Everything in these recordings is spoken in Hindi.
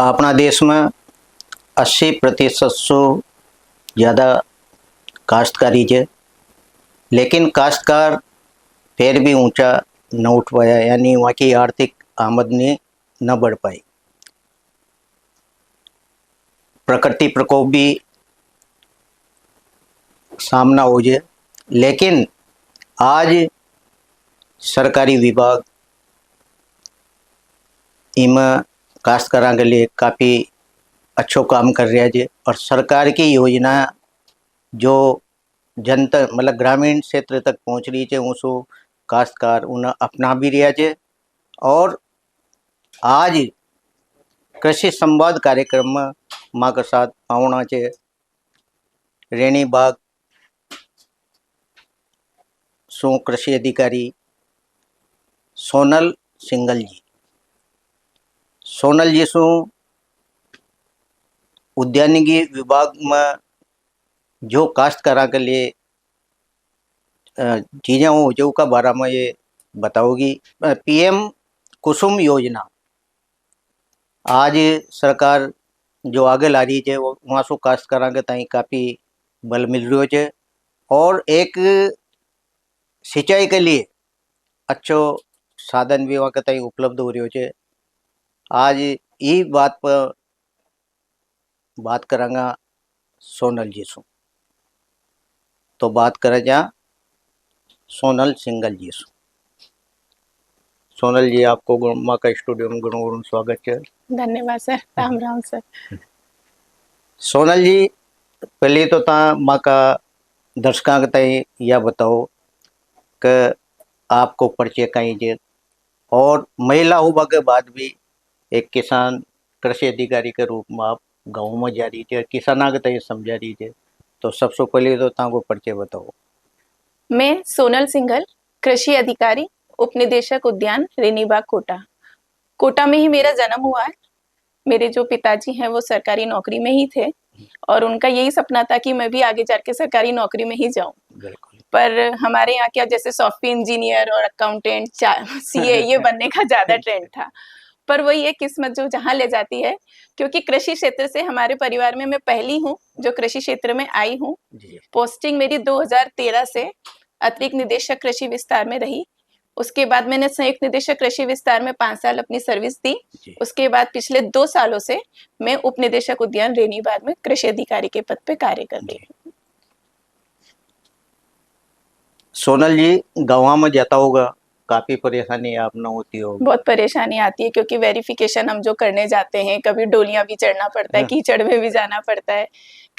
अपना देश में 80% से ज़्यादा काश्तकारी है, लेकिन काश्तकार फिर भी ऊंचा न उठ पाया, यानी वहाँ की आर्थिक आमदनी न बढ़ पाई। प्रकृति प्रकोप भी सामना हो जाए, लेकिन आज सरकारी विभाग इनमें काश्तकारों के लिए काफ़ी अच्छो काम कर रहा है और सरकार की योजना जो जनता मतलब ग्रामीण क्षेत्र तक पहुँच रही है, उसको काश्तकार उन्हें अपना भी रहा है। और आज कृषि संवाद कार्यक्रम में माँ के साथ आवना है रेणी बाग सो कृषि अधिकारी सोनल सिंगल जी। सोनल जी सो उद्यानिकी विभाग में जो काश्तकारों के लिए चीज़ें हो जो का बारे में ये बताओगी। पीएम कुसुम योजना आज सरकार जो आगे ला रही है वो वहाँ से काश्तकारों के ताई काफ़ी बल मिल रही है और एक सिंचाई के लिए अच्छो साधन भी वहाँ के ताई उपलब्ध हो रही है। आज ये बात पर बात करेंगे सोनल जी से, तो बात करें जा सोनल सिंगल जी से। सोनल जी, आपको माँ का स्टूडियो में गुण स्वागत है। धन्यवाद सर। राम राम सर। सोनल जी, पहले तो ता माँ का दर्शकों के ताई यह बताओ कि आपको परिचय कहीं जे और महिला होने के बाद भी एक किसान कृषि अधिकारी के रूप में आप गाँव में जा रही थे, किसाना के ताई समझा रही थे, तो सबसे पहले तो ताको परिचय बताओ। मैं सोनल सिंघल, कृषि अधिकारी, उप निदेशक उद्यान, रेनीबाग, कोटा। कोटा में ही मेरा जन्म हुआ है। मेरे जो पिताजी हैं वो सरकारी नौकरी में ही थे और उनका यही सपना था कि मैं भी आगे जाके सरकारी नौकरी में ही जाऊं। पर हमारे यहाँ क्या जैसे सॉफ्टवेयर इंजीनियर और अकाउंटेंट, सीए ये बनने का ज्यादा ट्रेंड था। पर वही है किस्मत जो जहाँ ले जाती है, क्योंकि कृषि क्षेत्र से हमारे परिवार में मैं पहली हूँ जो कृषि क्षेत्र में आई हूँ। पोस्टिंग मेरी 2013 से अतिरिक्त निदेशक कृषि विस्तार में रही। उसके बाद मैंने संयुक्त निदेशक कृषि विस्तार में 5 साल अपनी सर्विस दी। उसके बाद पिछले 2 सालों से मैं उप निदेशक उद्यान रेनीबाग में कृषि अधिकारी के पद पे कार्य कर रही हूँ। सोनल जी, गाँव में जाता होगा, काफी परेशानी आप न होती होगी? बहुत परेशानी आती है क्योंकि वेरिफिकेशन हम जो करने जाते हैं, कभी डोलियां भी चढ़ना पड़ता है, कीचड़ में भी जाना पड़ता है।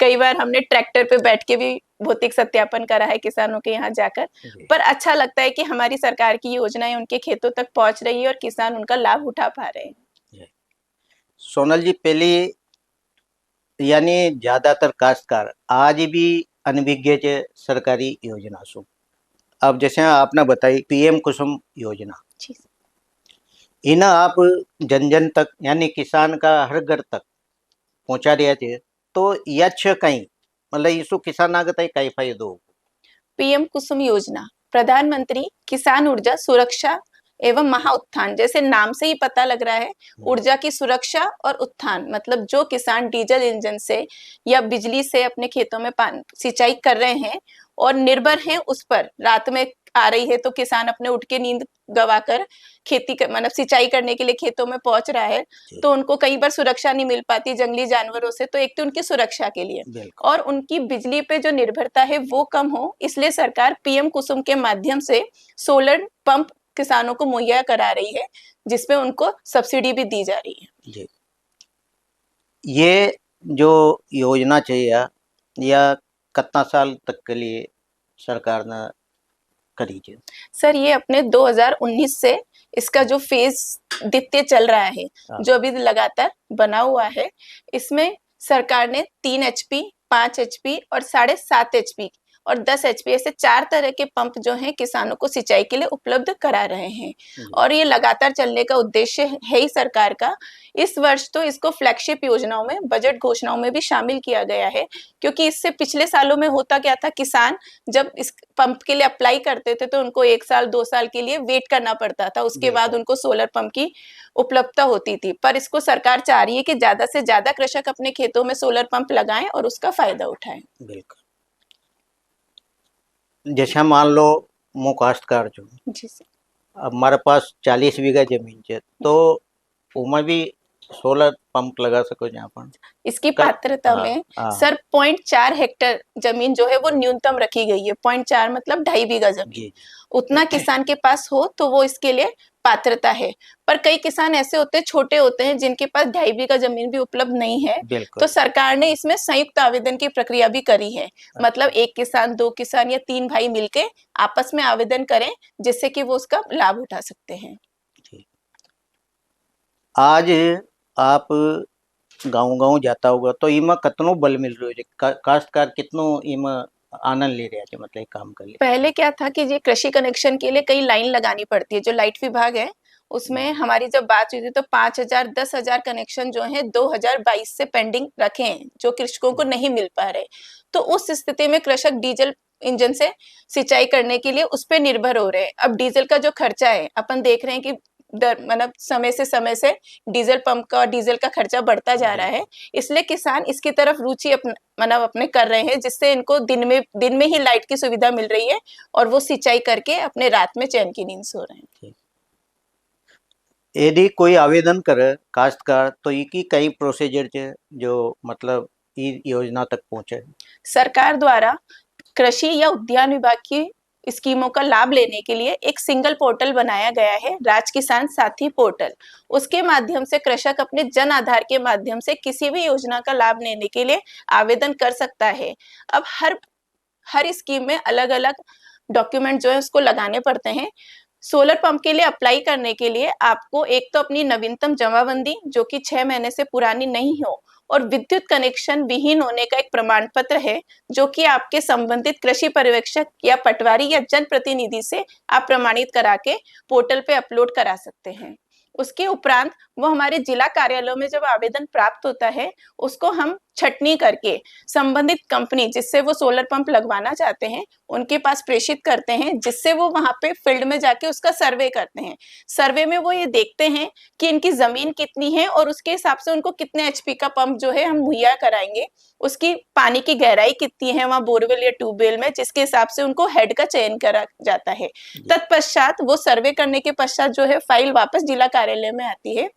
कई बार हमने ट्रैक्टर पे बैठ के भी भौतिक सत्यापन करा है किसानों के यहाँ जाकर। पर अच्छा लगता है कि हमारी सरकार की योजनाएं उनके खेतों तक पहुंच रही है और किसान उनका लाभ उठा पा रहे हैं। सोनल जी, पहले यानी ज्यादातर काश्तकार आज भी अनभिज्ञ है सरकारी योजना से। अब जैसे आपने बताई पीएम कुसुम योजना, इन्हें आप जन जन तक यानी किसान का हर घर तक पहुंचा रहे थे, तो यच्छ कहीं मतलब इसको किसान आगे तक कई फायदो? पीएम कुसुम योजना प्रधानमंत्री किसान ऊर्जा सुरक्षा एवं महाउत्थान, जैसे नाम से ही पता लग रहा है, ऊर्जा की सुरक्षा और उत्थान मतलब जो किसान डीजल इंजन से या बिजली से अपने खेतों में सिंचाई कर रहे हैं और निर्भर हैं उस पर, रात में आ रही है तो किसान अपने उठ के नींद गवाकर खेती मतलब सिंचाई करने के लिए खेतों में पहुंच रहा है, तो उनको कई बार सुरक्षा नहीं मिल पाती जंगली जानवरों से। तो एक तो उनकी सुरक्षा के लिए और उनकी बिजली पे जो निर्भरता है वो कम हो, इसलिए सरकार पीएम कुसुम के माध्यम से सोलर पंप किसानों को मुहैया करा रही है, जिसमें उनको सब्सिडी भी दी जा रही है। जी। ये जो योजना चाहिए या कितना साल तक के लिए सरकार ने करी है? सर ये अपने 2019 से इसका जो फेज द्वितीय चल रहा है, जो अभी लगातार बना हुआ है, इसमें सरकार ने 3 HP, 5 HP और 7.5 HP और 10 एचपी, ऐसे 4 तरह के पंप जो हैं किसानों को सिंचाई के लिए उपलब्ध करा रहे हैं। और ये लगातार चलने का उद्देश्य है ही सरकार का। इस वर्ष तो इसको फ्लैगशिप योजनाओं में, बजट घोषणाओं में भी शामिल किया गया है, क्योंकि इससे पिछले सालों में होता क्या था, किसान जब इस पंप के लिए अप्लाई करते थे तो उनको 1 साल 2 साल के लिए वेट करना पड़ता था, उसके बाद उनको सोलर पंप की उपलब्धता होती थी। पर इसको सरकार चाह रही है कि ज्यादा से ज्यादा कृषक अपने खेतों में सोलर पंप लगाएं और उसका फायदा उठाएं। बिल्कुल। जैसे मान लो હું काश्तकार છું, जी सर। अब हमारे पास 40 बीघा जमीन है, तो उसमें भी सोलर पंप लगा सको जहाँ पर इसकी पात्रता में सर 0.4 हेक्टेयर जमीन जो है वो न्यूनतम रखी गई है। 0.4 मतलब 2.5 बीघा जमीन, उतना किसान के पास हो तो वो इसके लिए पात्रता है। पर कई किसान ऐसे होते हैं, छोटे होते हैं, जिनके पास 2.5 बीघा जमीन भी उपलब्ध नहीं है, तो सरकार ने इसमें संयुक्त आवेदन की प्रक्रिया भी करी है। मतलब एक किसान, 2 किसान या 3 भाई मिलके आपस में आवेदन करें, जिससे कि वो उसका लाभ उठा सकते हैं। आज आप गाँव जाता होगा तो इमा कितनो बल मिल रही है, काश्तकार कितनो इमा आनंद ले रहे हैं, मतलब काम कर लिए। पहले क्या था कि ये कृषि कनेक्शन के लिए कई लाइन लगानी पड़ती है। जो लाइट विभाग है उसमें हमारी जब बात हुई थी तो 5,000 10,000 कनेक्शन जो हैं 2022 से पेंडिंग रखे हैं, जो कृषकों को नहीं मिल पा रहे। तो उस स्थिति में कृषक डीजल इंजन से सिंचाई करने के लिए उस पर निर्भर हो रहे हैं। अब डीजल का जो खर्चा है, अपन देख रहे हैं कि मतलब समय से डीजल पंप का, डीजल का खर्चा बढ़ता जा रहा है, इसलिए किसान इसकी तरफ रुचि अपने कर रहे हैं, जिससे इनको दिन में ही लाइट की सुविधा मिल रही है और वो सिंचाई करके अपने रात में चैन की नींद सो रहे हैं। यदि कोई आवेदन करे काश्तकार तो इसकी कई प्रोसीजर है जो मतलब योजना तक पहुंचे। सरकार द्वारा कृषि या उद्यान विभाग की स्कीमों का लाभ लेने के लिए एक सिंगल पोर्टल बनाया गया है, राज किसान साथी पोर्टल। उसके माध्यम से कृषक अपने जन आधार के माध्यम से किसी भी योजना का लाभ लेने के लिए आवेदन कर सकता है। अब हर स्कीम में अलग अलग डॉक्यूमेंट जो है उसको लगाने पड़ते हैं। सोलर पंप के लिए अप्लाई करने के लिए आपको एक तो अपनी नवीनतम जमाबंदी, जो कि 6 महीने से पुरानी नहीं हो, और विद्युत कनेक्शन विहीन होने का एक प्रमाण पत्र है, जो कि आपके संबंधित कृषि पर्यवेक्षक या पटवारी या जनप्रतिनिधि से आप प्रमाणित करा के पोर्टल पे अपलोड करा सकते हैं। उसके उपरांत वो हमारे जिला कार्यालयों में जब आवेदन प्राप्त होता है, उसको हम छटनी करके संबंधित कंपनी जिससे वो सोलर पंप लगवाना चाहते हैं उनके पास प्रेषित करते हैं, जिससे वो वहां पे फील्ड में जाके उसका सर्वे करते हैं। सर्वे में वो ये देखते हैं कि इनकी जमीन कितनी है और उसके हिसाब से उनको कितने एचपी का पंप जो है हम मुहैया कराएंगे, उसकी पानी की गहराई कितनी है वहां बोरवेल या ट्यूबवेल में, जिसके हिसाब से उनको हेड का चयन करा जाता है। तत्पश्चात वो सर्वे करने के पश्चात जो है फाइल वापस जिला कार्यालय में आती है,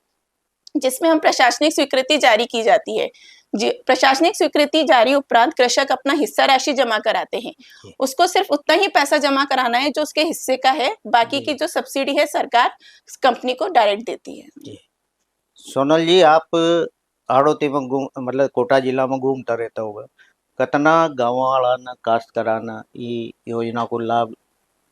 जिसमें हम प्रशासनिक स्वीकृति जारी की जाती है। प्रशासनिक स्वीकृति जारी उपरांत कृषक अपना हिस्सा राशि जमा कराते हैं। उसको सिर्फ उतना ही पैसा जमा कराना है जो उसके हिस्से का है, बाकी की जो सब्सिडी है सरकार कंपनी को डायरेक्ट देती है। सोनल जी, आप आड़ोती में मतलब कोटा जिला में घूमता रहता होगा, कितना गाँव वाला काश्तकाराना ये योजना को लाभ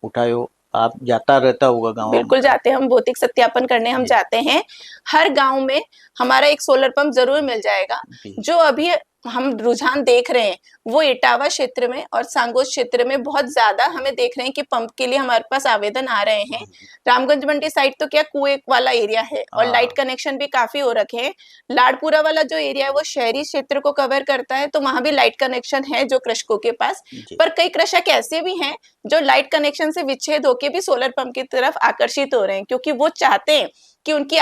उठायो? आप जाता रहता होगा गाँव? बिल्कुल जाते हैं, हम भौतिक सत्यापन करने हम जाते हैं। हर गांव में हमारा एक सोलर पंप जरूर मिल जाएगा। जो अभी हम रुझान देख रहे हैं वो इटावा क्षेत्र में और सांगोज क्षेत्र में बहुत ज्यादा हमें देख रहे हैं कि पंप के लिए हमारे पास आवेदन आ रहे हैं। रामगंज मंडी साइड तो क्या कुएं वाला एरिया है और लाइट कनेक्शन भी काफी हो रखे हैं। लाड़पुरा वाला जो एरिया है वो शहरी क्षेत्र को कवर करता है, तो वहां भी लाइट कनेक्शन है जो कृषकों के पास। पर कई कृषक ऐसे भी हैं जो लाइट कनेक्शन से विच्छेद होकर भी सोलर पंप की तरफ आकर्षित हो रहे हैं, क्योंकि वो चाहते हैं कि उनकी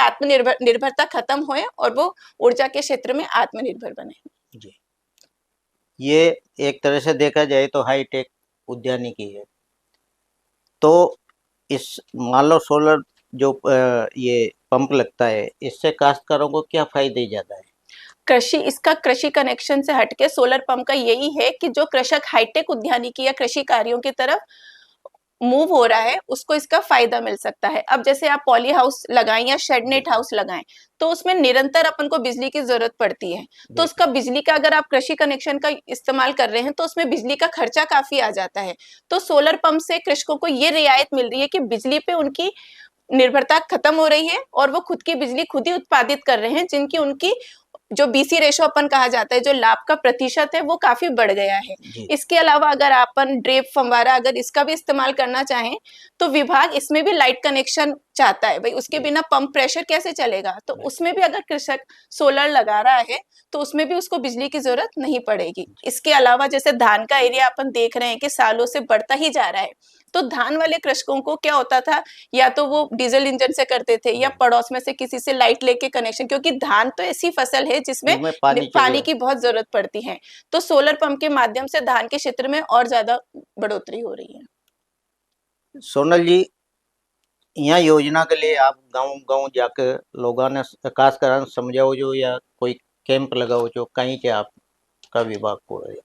निर्भरता खत्म होए और वो ऊर्जा के क्षेत्र में आत्मनिर्भर बने। जी, ये एक तरह से देखा जाए तो हाईटेक उद्यानिकी है। तो इस मान लो सोलर जो ये पंप लगता है, इससे काश्तकारों को क्या फायदे ज्यादा है? इसका कृषि कनेक्शन से हटके सोलर पंप का यही है कि जो कृषक हाईटेक उद्यानिकी या कृषि कार्यों की तरफ मूव हो रहा है उसको इसका फायदा मिल सकता है। अब जैसे आप पॉली हाउस लगाएं या शेड नेट हाउस लगाएं तो उसमें निरंतर अपन को बिजली की जरूरत पड़ती है, तो उसका बिजली का अगर आप कृषि कनेक्शन का इस्तेमाल कर रहे हैं तो उसमें बिजली का खर्चा काफी आ जाता है। तो सोलर पंप से कृषकों को ये रियायत मिल रही है कि बिजली पे उनकी निर्भरता खत्म हो रही है और वो खुद की बिजली खुद ही उत्पादित कर रहे हैं, जिनकी उनकी जो बीसी रेशो अपन कहा जाता है, जो लाभ का प्रतिशत है वो काफी बढ़ गया है। जी। इसके अलावा अगर अपन ड्रेप फंवारा अगर इसका भी इस्तेमाल करना चाहें तो विभाग इसमें भी लाइट कनेक्शन चाहता है, भाई उसके जी। बिना पंप प्रेशर कैसे चलेगा, तो Right. उसमें भी अगर कृषक सोलर लगा रहा है तो उसमें भी उसको बिजली की जरूरत नहीं पड़ेगी। इसके अलावा जैसे धान का एरिया अपन देख रहे हैं कि सालों से बढ़ता ही जा रहा है, तो धान वाले कृषकों को क्या होता था, या तो वो डीजल इंजन से करते थे या पड़ोस में से किसी से लाइट लेके कनेक्शन, क्योंकि धान तो ऐसी फसल है जिसमें उसमें पानी पानी चाहिए। की बहुत जरूरत पड़ती है, तो सोलर पंप के माध्यम से धान के क्षेत्र में और ज्यादा बढ़ोतरी हो रही है। सोनल जी, यहाँ योजना के लिए आप गांव गांव जाकर लोगों ने खास कर समझाओ जो, या कोई कैंप लगाओ जो, कहीं के आपका विभाग को है?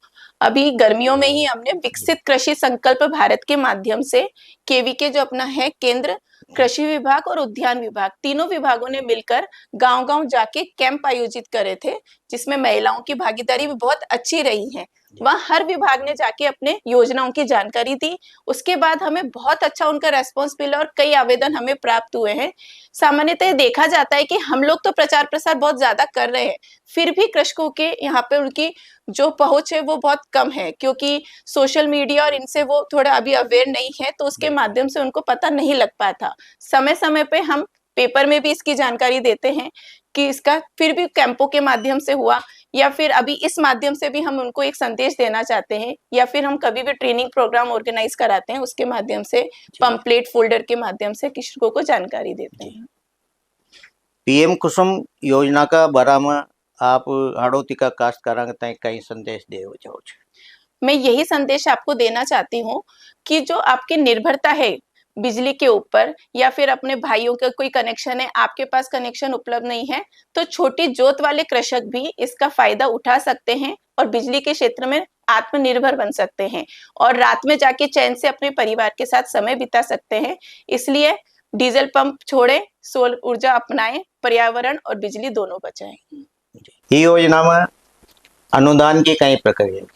अभी गर्मियों में ही हमने विकसित कृषि संकल्प भारत के माध्यम से केवीके जो अपना है केंद्र, कृषि विभाग और उद्यान विभाग, तीनों विभागों ने मिलकर गांव-गांव जाके कैंप आयोजित करे थे, जिसमें महिलाओं की भागीदारी भी बहुत अच्छी रही है। वहाँ हर विभाग ने जाके अपने योजनाओं की जानकारी दी। उसके बाद हमें बहुत अच्छा उनका रेस्पॉन्स मिला और कई आवेदन हमें प्राप्त हुए हैं। सामान्यतः देखा जाता है कि हम लोग तो प्रचार प्रसार बहुत ज्यादा कर रहे हैं, फिर भी कृषकों के यहाँ पे उनकी जो पहुंच है वो बहुत कम है, क्योंकि सोशल मीडिया और इनसे वो थोड़ा अभी अवेयर नहीं है, तो उसके माध्यम से उनको पता नहीं लग पाता। समय समय पे हम पेपर में भी इसकी जानकारी देते हैं कि इसका फिर भी कैंपों के माध्यम से हुआ, या फिर अभी इस माध्यम से भी हम उनको एक संदेश देना चाहते हैं, या फिर हम कभी भी ट्रेनिंग प्रोग्राम ऑर्गेनाइज कराते हैं, उसके माध्यम से पंपलेट फोल्डर के माध्यम से कृषकों को जानकारी देते हैं। पीएम कुसुम योजना का बारे में आप हाड़ौती का काश्तकारां ताईं कई संदेश देव चाहो छो? मैं यही संदेश आपको देना चाहती हूँ कि जो आपकी निर्भरता है बिजली के ऊपर, या फिर अपने भाइयों का कोई कनेक्शन है, आपके पास कनेक्शन उपलब्ध नहीं है, तो छोटी जोत वाले कृषक भी इसका फायदा उठा सकते हैं और बिजली के क्षेत्र में आत्मनिर्भर बन सकते हैं और रात में जाके चैन से अपने परिवार के साथ समय बिता सकते हैं। इसलिए डीजल पंप छोड़ें, सौर ऊर्जा अपनाएं, पर्यावरण और बिजली दोनों बचाएं। ये योजना में अनुदान की कई प्रक्रिया है?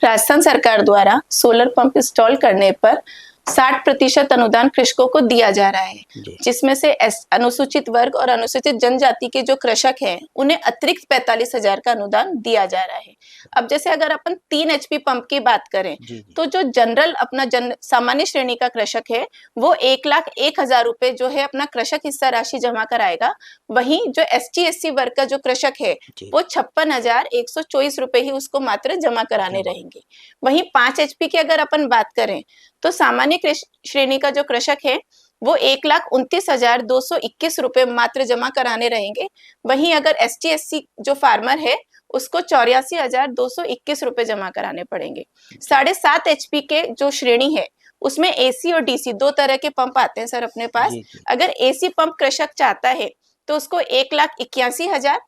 राजस्थान सरकार द्वारा सोलर पंप इंस्टॉल करने पर 60% अनुदान कृषकों को दिया जा रहा है, जिसमें से अनुसूचित वर्ग और अनुसूचित जनजाति के जो कृषक हैं उन्हें अतिरिक्त 45,000 का अनुदान दिया जा रहा है। अब जैसे अगर अपन 3 HP पंप की बात करें, तो जो जनरल अपना सामान्य श्रेणी का कृषक है वो 1,01,000 रुपए जो है अपना कृषक हिस्सा राशि जमा कराएगा। वहीं जो ST SC वर्ग का जो कृषक है वो 56,124 रुपए ही उसको मात्र जमा कराने रहेंगे। वहीं 5 HP की अगर अपन बात करें तो सामान्य श्रेणी का जो कृषक है वो 1,29,221 रुपए मात्र जमा कराने रहेंगे। वहीं अगर ST SC जो फार्मर है उसको 84,221 रुपए जमा कराने पड़ेंगे। 7.5 HP के जो श्रेणी है उसमें AC और DC दो तरह के पंप आते हैं सर अपने पास। अगर AC पंप कृषक चाहता है तो उसको 1,81,000,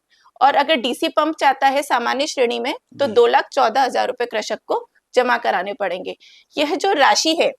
और अगर DC पंप चाहता है सामान्य श्रेणी में तो 2,14,000 रुपए कृषक को जमा कराने पड़ेंगे। यह जो राशि है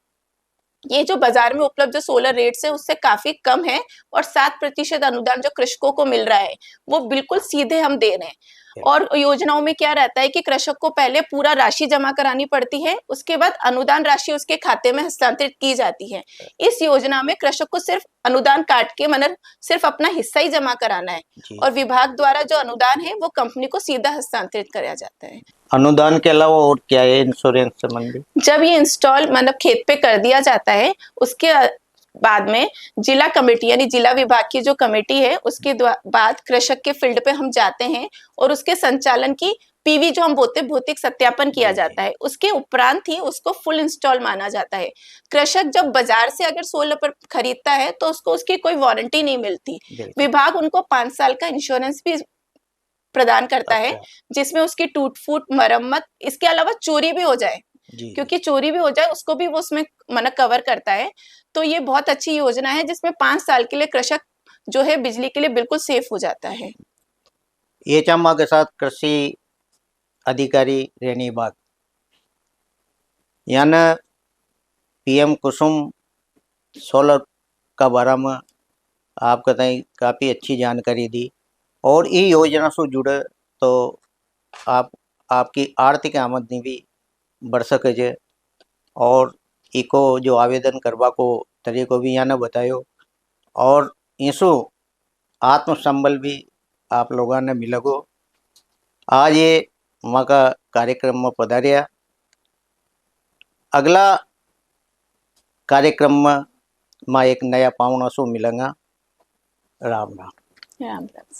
ये जो बाजार में उपलब्ध जो सोलर रेट्स है उससे काफी कम है, और 7% अनुदान जो कृषकों को मिल रहा है वो बिल्कुल सीधे हम दे रहे हैं। और योजनाओं में क्या रहता है कि कृषक को पहले पूरा राशि जमा करानी पड़ती है, उसके बाद अनुदान राशि उसके खाते में हस्तांतरित की जाती है। इस योजना में कृषक को सिर्फ अनुदान काट के मतलब सिर्फ अपना हिस्सा ही जमा कराना है और विभाग द्वारा जो अनुदान है वो कंपनी को सीधा हस्तांतरित किया जाता है। अनुदान के अलावा और क्या है इंश्योरेंस संबंधी? जब ये इंस्टॉल मतलब खेत पे कर दिया जाता है उसके बाद में जिला कमेटी यानी जिला विभाग की जो कमेटी है उसके बाद कृषक के फील्ड पे हम जाते हैं और उसके संचालन की पीवी जो हम बोलते हैं भौतिक सत्यापन किया जाता है। उसके उपरांत ही उसको फुल इंस्टॉल माना जाता है। कृषक जब बाजार से अगर सोलर पर खरीदता है तो उसको उसकी कोई वारंटी नहीं मिलती। विभाग उनको 5 साल का इंश्योरेंस भी प्रदान करता है जिसमें उसकी टूट फूट मरम्मत, इसके अलावा चोरी भी हो जाए, क्योंकि चोरी भी हो जाए उसको भी वो उसमें मन कवर करता है। तो ये बहुत अच्छी योजना है जिसमें 5 साल के लिए कृषक जो है बिजली के लिए बिल्कुल सेफ हो जाता है। ये चम्मा के साथ कृषि अधिकारी रेनी बाग यानी पीएम कुसुम सोलर का बारे में आप बताएं काफ़ी अच्छी जानकारी दी, और ये योजना से जुड़े तो आपकी आर्थिक आमदनी भी बढ़ सके जे, और इको जो आवेदन करवा को तरीको भी यहाँ बतायो, और इसो आत्मसंबल भी आप लोगों ने मिलेगो। आज ये माँ का कार्यक्रम में पधार्या। अगला कार्यक्रम में माँ एक नया पावना सो मिलेंगा। राम राम। राम राम।